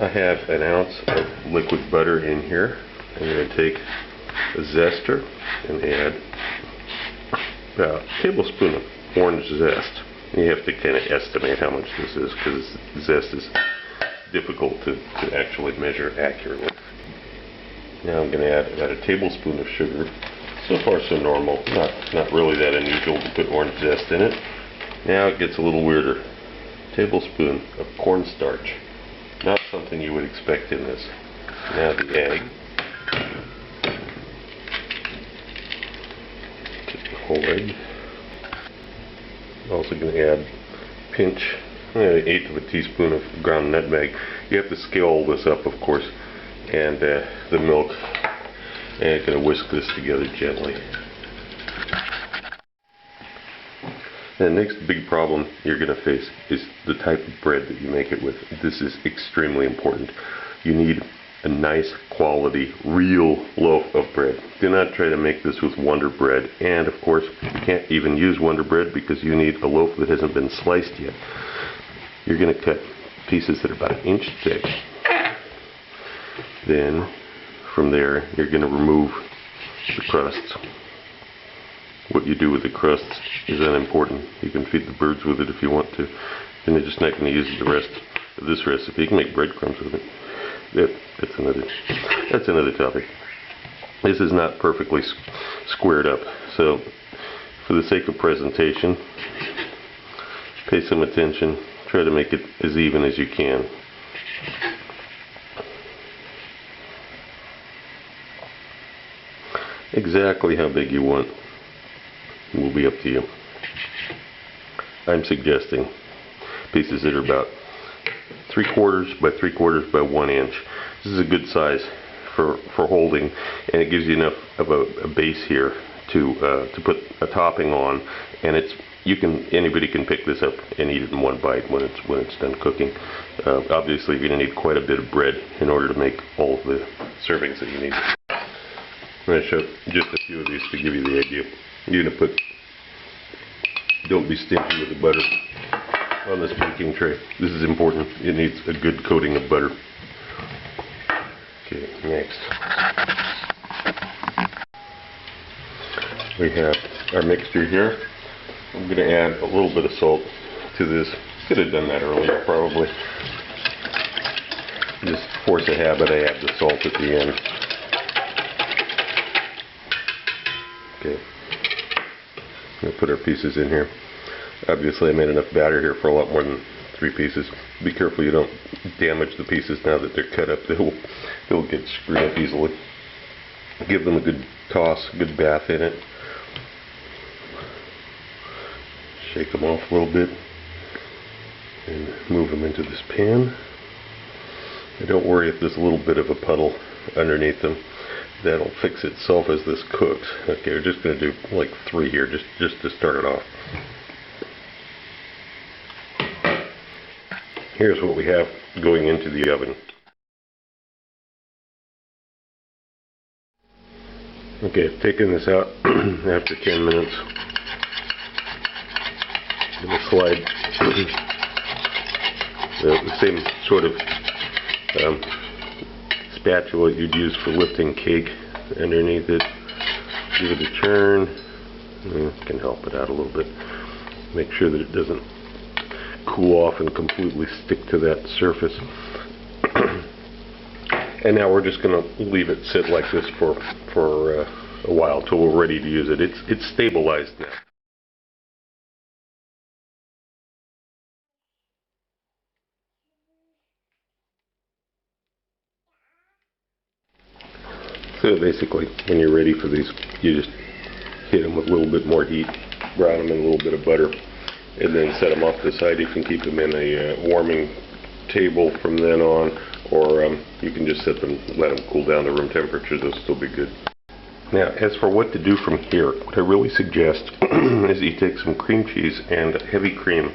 I have an ounce of liquid butter in here. I'm going to take a zester and add about a tablespoon of orange zest. You have to kind of estimate how much this is because zest is difficult to actually measure accurately. Now I'm going to add about a tablespoon of sugar. So far so normal, not really that unusual to put orange zest in it. Now it gets a little weirder. Tablespoon of cornstarch. Not something you would expect in this. Now the egg. Get the whole egg. Also going to add a pinch, an eighth of a teaspoon of ground nutmeg. You have to scale all this up, of course, and the milk. And I'm going to whisk this together gently. The next big problem you're going to face is the type of bread that you make it with. This is extremely important. You need a nice quality, real loaf of bread. Do not try to make this with Wonder Bread. And of course, you can't even use Wonder Bread because you need a loaf that hasn't been sliced yet. You're going to cut pieces that are about an inch thick. Then, from there, you're going to remove the crusts. What you do with the crusts is unimportant. You can feed the birds with it if you want to. And you're just not going to use the rest of this recipe. You can make breadcrumbs with it. That's another topic. This is not perfectly squared up. So, for the sake of presentation, pay some attention. Try to make it as even as you can. Exactly how big you want will be up to you. I'm suggesting pieces that are about 3/4 by 3/4 by 1 inch. This is a good size for holding, and it gives you enough of a base here to put a topping on. And anybody can pick this up and eat it in one bite when it's done cooking. Obviously, you're going to need quite a bit of bread in order to make all of the servings that you need. I'm going to show just a few of these to give you the idea. You're going to don't be stingy with the butter on this baking tray. This is important. It needs a good coating of butter. Okay, next. We have our mixture here. I'm going to add a little bit of salt to this. Could have done that earlier, probably. Just force a habit, I add the salt at the end. Okay, I'm going to put our pieces in here. Obviously I made enough batter here for a lot more than 3 pieces. Be careful you don't damage the pieces now that they're cut up. They'll get screwed up easily. Give them a good toss, a good bath in it. Shake them off a little bit and move them into this pan. And don't worry if there's a little bit of a puddle underneath them. That'll fix itself as this cooks. Okay, we're just going to do like 3 here, just to start it off. Here's what we have going into the oven. Okay, I've taken this out after 10 minutes. I'm going to slide the same sort of spatula you'd use for lifting cake underneath it. Give it a turn. Can help it out a little bit. Make sure that it doesn't cool off and completely stick to that surface. And now we're just going to leave it sit like this for a while till we're ready to use it. It's stabilized now. So basically, when you're ready for these, you just hit them with a little bit more heat, brown them in a little bit of butter, and then set them off to the side. You can keep them in a warming table from then on, or you can just let them cool down to room temperature. They'll still be good. Now, as for what to do from here, what I really suggest is you take some cream cheese and heavy cream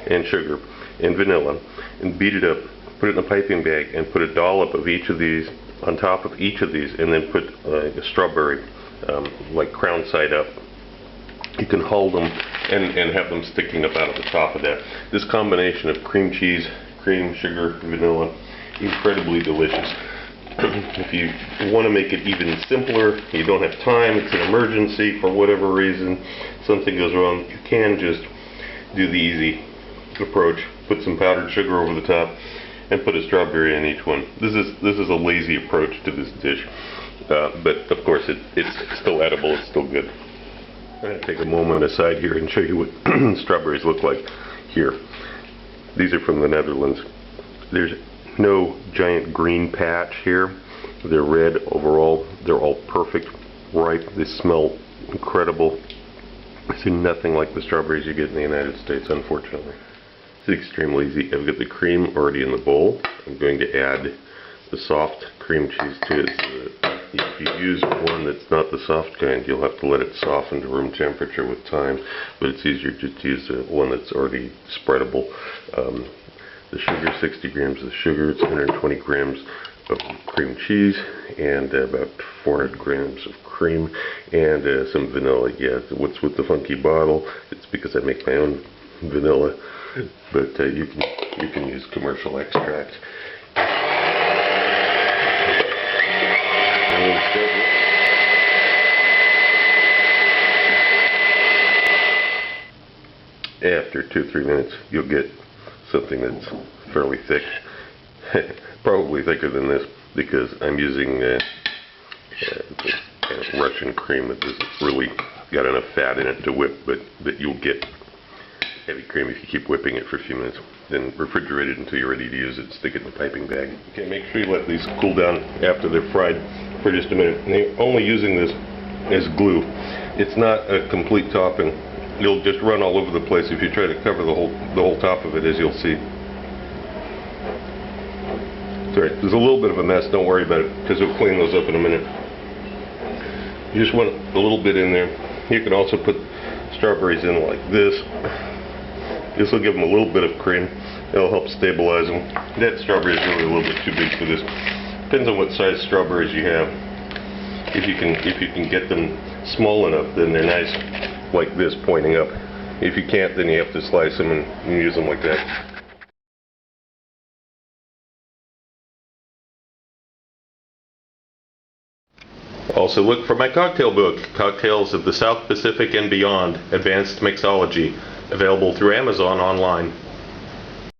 and sugar and vanilla and beat it up, put it in a piping bag, and put a dollop of each of these on top of each of these, and then put a strawberry like crown side up. You can hold them and have them sticking up out of the top of that. This combination of cream cheese, cream, sugar, vanilla, incredibly delicious. If you want to make it even simpler, you don't have time, it's an emergency for whatever reason, something goes wrong, you can just do the easy approach. Put some powdered sugar over the top and put a strawberry in each one. This is a lazy approach to this dish, but of course it's still edible, it's still good. I'm going to take a moment aside here and show you what strawberries look like here. These are from the Netherlands. There's no giant green patch here. They're red overall. They're all perfect, ripe. They smell incredible. I see nothing like the strawberries you get in the United States, unfortunately. It's extremely easy. I've got the cream already in the bowl. I'm going to add the soft cream cheese to it. So that if you use one that's not the soft kind, you'll have to let it soften to room temperature with time. But it's easier just to use one that's already spreadable. The sugar, 60 grams of sugar, it's 120 grams of cream cheese, and about 400 grams of cream, and some vanilla. Yeah, what's with the funky bottle? It's because I make my own vanilla, but you can use commercial extract. After 2 or 3 minutes, you'll get something that's fairly thick, probably thicker than this, because I'm using Russian cream that doesn't really got enough fat in it to whip, but you'll get heavy cream if you keep whipping it for a few minutes. Then refrigerate it until you're ready to use it. Stick it in the piping bag. Okay, make sure you let these cool down after they're fried for just a minute. And you're only using this as glue. It's not a complete topping. You'll just run all over the place if you try to cover the whole top of it, as you'll see. Sorry, there's a little bit of a mess. Don't worry about it, because we'll clean those up in a minute. You just want a little bit in there. You can also put strawberries in like this. This will give them a little bit of cream. It'll help stabilize them. That strawberry is really a little bit too big for this. Depends on what size strawberries you have. If you can get them small enough, then they're nice like this, pointing up. If you can't, then you have to slice them and use them like that. Also look for my cocktail book, Cocktails of the South Pacific and Beyond, Advanced Mixology, available through Amazon online.